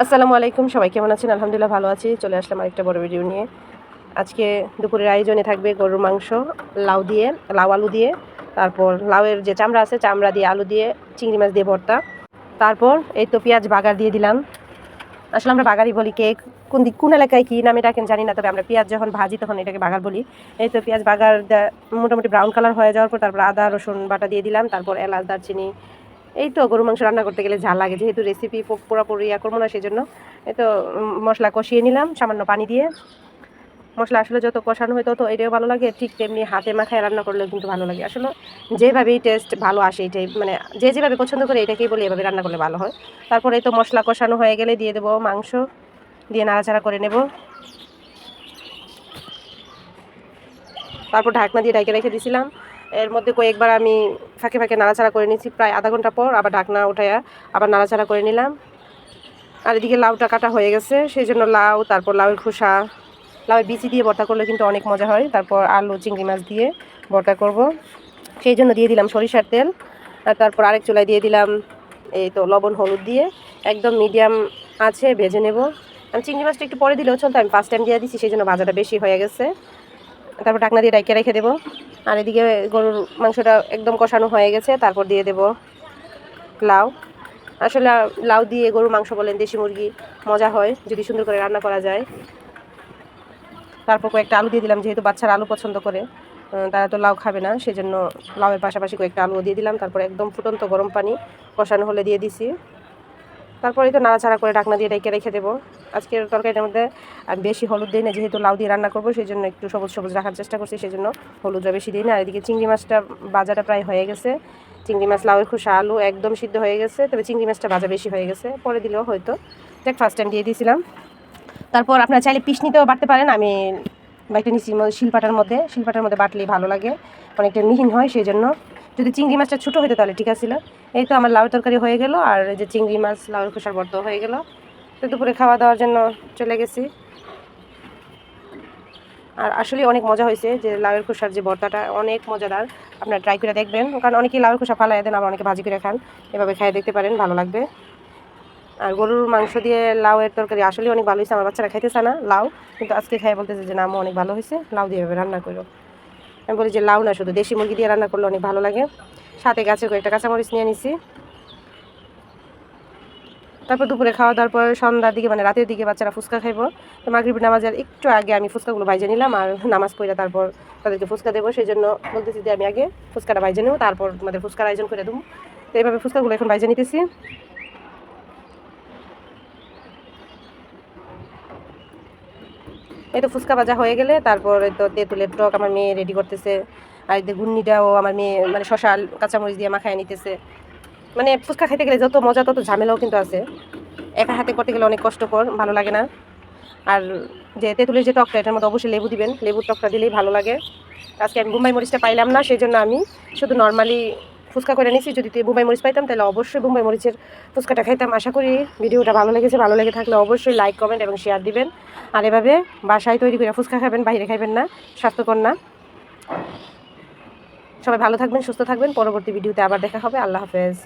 আসসালামু আলাইকুম, সবাই কেমন আছেন? আলহামদুলিল্লাহ ভালো আছি। চলে আসলাম আরেকটা বড় ভিডিও নিয়ে। আজকে দুপুরের আয়োজনে থাকবে গরুর মাংস, লাউ আলু দিয়ে, তারপর লাউয়ের যে চামড়া আছে চামড়া দিয়ে, আলু দিয়ে, চিংড়ি মাছ দিয়ে ভর্তা। তারপর এই তো পেঁয়াজ বাগার দিয়ে দিলাম। আসলে আমরা বাগারই বলি, কে কোন এলাকায় কী নামে ডাকেন জানি না, তবে আমরা পেঁয়াজ যখন ভাজি তখন এটাকে বাগার বলি। এই তো পেঁয়াজ বাগার মোটামুটি ব্রাউন কালার হয়ে যাওয়ার পর তারপর আদা রসুন বাটা দিয়ে দিলাম, তারপর এলাচ দারচিনি। এই তো গরু মাংস রান্না করতে গেলে ঝাল লাগে, যেহেতু রেসিপি পুরোপুরি করবো না, সেই জন্য এই তো মশলা কষিয়ে নিলাম সামান্য পানি দিয়ে। মশলা আসলে যত কষানো হয় তত এটাও ভালো লাগে, ঠিক তেমনি হাতে মাখায় রান্না করলেও কিন্তু ভালো লাগে। আসলে যেভাবেই টেস্ট ভালো আসে, এটাই মানে যে যেভাবে পছন্দ করে এটাকেই বলি এভাবে রান্না করলে ভালো হয়। তারপরে এই তো মশলা কষানো হয়ে গেলে দিয়ে দেবো মাংস, দিয়ে নাড়াচাড়া করে নেব। তারপর ঢাকনা দিয়ে ঢেকে রেখে দিয়েছিলাম। এর মধ্যে কয়েকবার আমি ফাঁকে ফাঁকে নাড়াচাড়া করে নিয়েছি, প্রায় আধা ঘন্টা পর আবার ঢাকনা উঠাইয়া আবার নাড়াচাড়া করে নিলাম। আর এদিকে লাউটা কাটা হয়ে গেছে, সেই জন্য লাউ, তারপর লাউয়ের খোসা, লাউয়ের বিচি দিয়ে ভর্তা করলে কিন্তু অনেক মজা হয়। তারপর আলু চিংড়ি মাছ দিয়ে ভর্তা করব, সেই জন্য দিয়ে দিলাম সরিষার তেল। আর তারপর আরেক চুলায় দিয়ে দিলাম এই তো লবণ হলুদ দিয়ে একদম মিডিয়াম আছে ভেজে নেব। আমি চিংড়ি মাছটা একটু পরে দিলেও চলতো, আমি ফার্স্ট টাইম দিয়ে দিচ্ছি, সেই জন্য ভাজাটা বেশি হয়ে গেছে। তারপর ঢাকনা দিয়ে ডাইকে রেখে দেবো। আর এদিকে গরুর মাংসটা একদম কষানো হয়ে গেছে, তারপর দিয়ে দেব লাউ। আসলে লাউ দিয়ে গরুর মাংস বলেন দেশি মুরগি মজা হয় যদি সুন্দর করে রান্না করা যায়। তারপর কয়েকটা আলু দিয়ে দিলাম, যেহেতু বাচ্চারা আলু পছন্দ করে, তারা তো লাউ খাবে না, সেই জন্য লাউয়ের পাশাপাশি কয়েকটা আলুও দিয়ে দিলাম। তারপর একদম ফুটন্ত গরম পানি কষানো হলে দিয়ে দিছি। তারপরে তো নাড়াচাড়া করে ঢাকনা দিয়ে রেখে রেখে দেবো। আজকের তরকারিটার মধ্যে আমি বেশি হলুদ দিই না, যেহেতু লাউ দিয়ে রান্না করবো, সেই জন্য একটু সবুজ সবুজ রাখার চেষ্টা করছি, সেই জন্য হলুদটা বেশি দিই না। আর এদিকে চিংড়ি মাছটা ভাজাটা প্রায় হয়ে গেছে। চিংড়ি মাছ, লাউয়ের খোসা, আলু একদম সিদ্ধ হয়ে গেছে, তবে চিংড়ি মাছটা ভাজা বেশি হয়ে গেছে, পরে দিলেও হয়তো। দেখ ফার্স্ট টাইম দিয়ে দিয়েছিলাম। তারপর আপনারা চাইলে পিস নিতেও বাটতে পারেন, আমি বাইটে নিচ্ছি শিলপাটার মধ্যে বাটলেই ভালো লাগে, অনেকটা মিহিন হয়, সেই জন্য। যদি চিংড়ি মাছটা ছোটো হতো তাহলে ঠিক আছিল। এই তো আমার লাউয়ের তরকারি হয়ে গেল, আর যে চিংড়ি মাছ লাউয়ের খোসার ভর্তা হয়ে গেল। তো দুপুরে খাওয়া দাওয়ার জন্য চলে গেছি। আর আসলে অনেক মজা হয়েছে, যে লাউয়ের খোসার যে ভর্তাটা অনেক মজাদার, আপনারা ট্রাই করে দেখবেন। কারণ অনেকেই লাউয়ের খোসা ফালাই দেন, আবার অনেকে ভাজি করে খান, এভাবে খেয়ে দেখতে পারেন, ভালো লাগবে। আর গরুর মাংস দিয়ে লাউয়ের তরকারি আসলে অনেক ভালো হয়েছে। আমার বাচ্চারা খাইতেছে না লাউ, কিন্তু আজকে খাই বলতেছে যে না আম্মু অনেক ভালো হয়েছে, লাউ দিয়ে এভাবে রান্না করো। আমি বলি যে লাউ না, শুধু দেশি মুরগি দিয়ে রান্না করলে অনেক ভালো লাগে। সাথে গাছে কয়েকটা কাঁচামরিচ নিয়ে নিছি। তারপর দুপুরে খাওয়া দাওয়ার পর সন্ধ্যার দিকে মানে রাতের দিকে বাচ্চারা ফুচকা খাইবো। তো মাগরিবের নামাজের একটু আগে আমি ফুচকাগুলো ভাইজে নিলাম, আর নামাজ পড়ে তারপর তাদেরকে ফুচকা দেবো, সেই জন্য বলতেছি যে আমি আগে ফুচকাটা ভাইজে নেবো, তারপর আমাদের ফুচকার আয়োজন করে দেবো। তো এইভাবে ফুচকাগুলো এখন ভাইজে নিতেছি। এই তো ফুচকা ভাজা হয়ে গেলে তারপর তো তেঁতুলের টক আমার মেয়ে রেডি করতেছে। আর এই ঘুগনিটাও আমার মেয়ে মানে শশা কাঁচামরিচ দিয়ে মাখায় নিতেছে। মানে ফুচকা খাইতে গেলে যত মজা তত ঝামেলাও কিন্তু আছে, একা হাতে করতে গেলে অনেক কষ্টকর, ভালো লাগে না। আর যে তেঁতুলের যে টকটা, এটার মধ্যে অবশ্যই লেবু দিবেন, লেবুর টকটা দিলেই ভালো লাগে। আজকে আমি বোম্বাই মরিচটা পাইলাম না, সেই জন্য আমি শুধু নর্মালি ফুচকা করে নিয়েছি। যদি বোম্বাই মরিচ পাইতাম তাহলে অবশ্যই বোম্বাই মরিচের ফুচকাটা খাইতাম। আশা করি ভিডিওটা ভালো লেগেছে, ভালো লেগে থাকলে অবশ্যই লাইক কমেন্ট এবং শেয়ার দিবেন। আর এভাবে বাসায় তৈরি করে ফুচকা খাবেন, বাইরে খাইবেন না, স্বাস্থ্যকর না। সবাই ভালো থাকবেন, সুস্থ থাকবেন। পরবর্তী ভিডিওতে আবার দেখা হবে। আল্লাহ হাফেজ।